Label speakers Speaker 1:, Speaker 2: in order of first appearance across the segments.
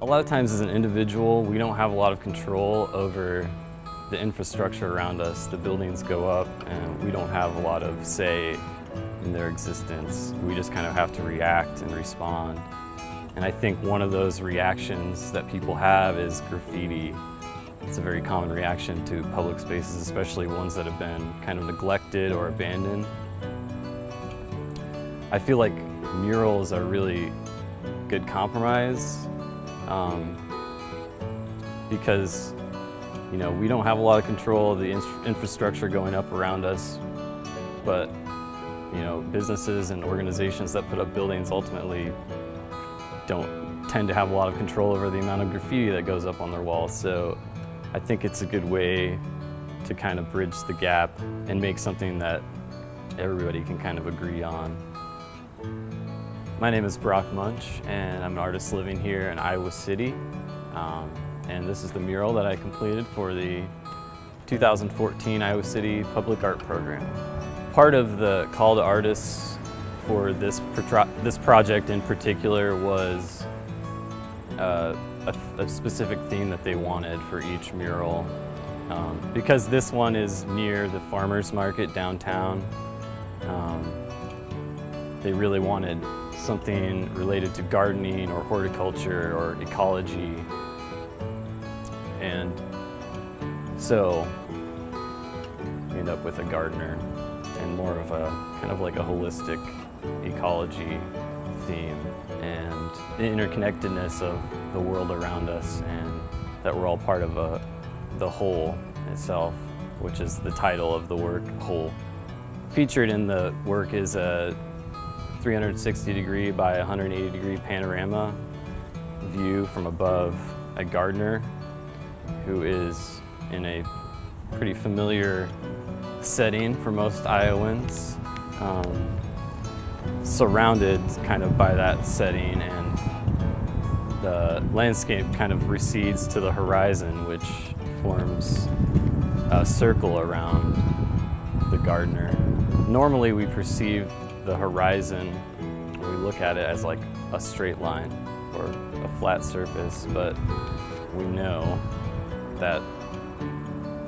Speaker 1: A lot of times as an individual, we don't have a lot of control over the infrastructure around us. The buildings go up and we don't have a lot of say in their existence. We just kind of have to react and respond. And I think one of those reactions that people have is graffiti. It's a very common reaction to public spaces, especially ones that have been kind of neglected or abandoned. I feel like murals are really good compromise because we don't have a lot of control of the infrastructure going up around us, but businesses and organizations that put up buildings ultimately don't tend to have a lot of control over the amount of graffiti that goes up on their walls. So I think it's a good way to kind of bridge the gap and make something that everybody can kind of agree on. My name is Brock Muench, and I'm an artist living here in Iowa City. And this is the mural that I completed for the 2014 Iowa City Public Art Program. Part of the call to artists for this project in particular was a specific theme that they wanted for each mural. Because this one is near the farmers market downtown, they really wanted something related to gardening or horticulture or ecology. And so we end up with a gardener and more of a kind of like a holistic ecology theme and the interconnectedness of the world around us, and that we're all part of the whole itself, which is the title of the work, Whole. Featured in the work is a 360-degree by 180-degree panorama view from above a gardener who is in a pretty familiar setting for most Iowans, surrounded kind of by that setting, and the landscape kind of recedes to the horizon, which forms a circle around the gardener. Normally we perceive the horizon, we look at it as like a straight line or a flat surface, but we know that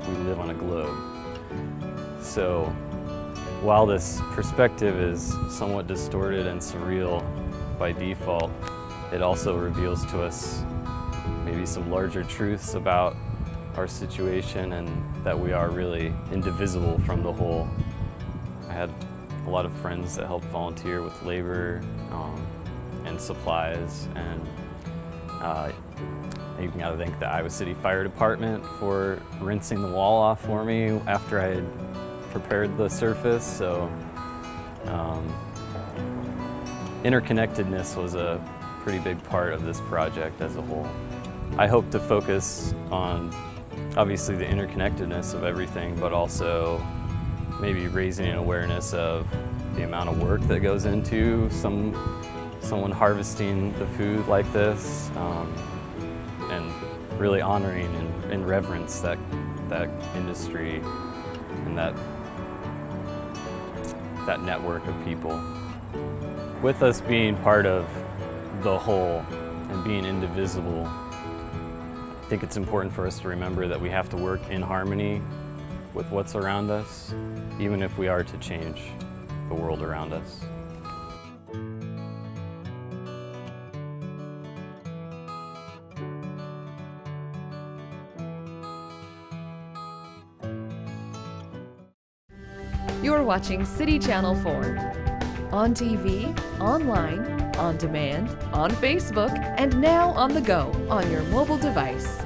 Speaker 1: we live on a globe. So while this perspective is somewhat distorted and surreal by default, it also reveals to us maybe some larger truths about our situation and that we are really indivisible from the whole. I had a lot of friends that helped volunteer with labor and supplies, and you can gotta thank the Iowa City Fire Department for rinsing the wall off for me after I had prepared the surface. So interconnectedness was a pretty big part of this project as a whole. I hope to focus on obviously the interconnectedness of everything, but also maybe raising an awareness of the amount of work that goes into someone harvesting the food like this, and really honoring and reverence that industry and that network of people. With us being part of the whole and being indivisible, I think it's important for us to remember that we have to work in harmony with what's around us, even if we are to change the world around us.
Speaker 2: You're watching City Channel 4. On TV, online, on demand, on Facebook, and now on the go on your mobile device.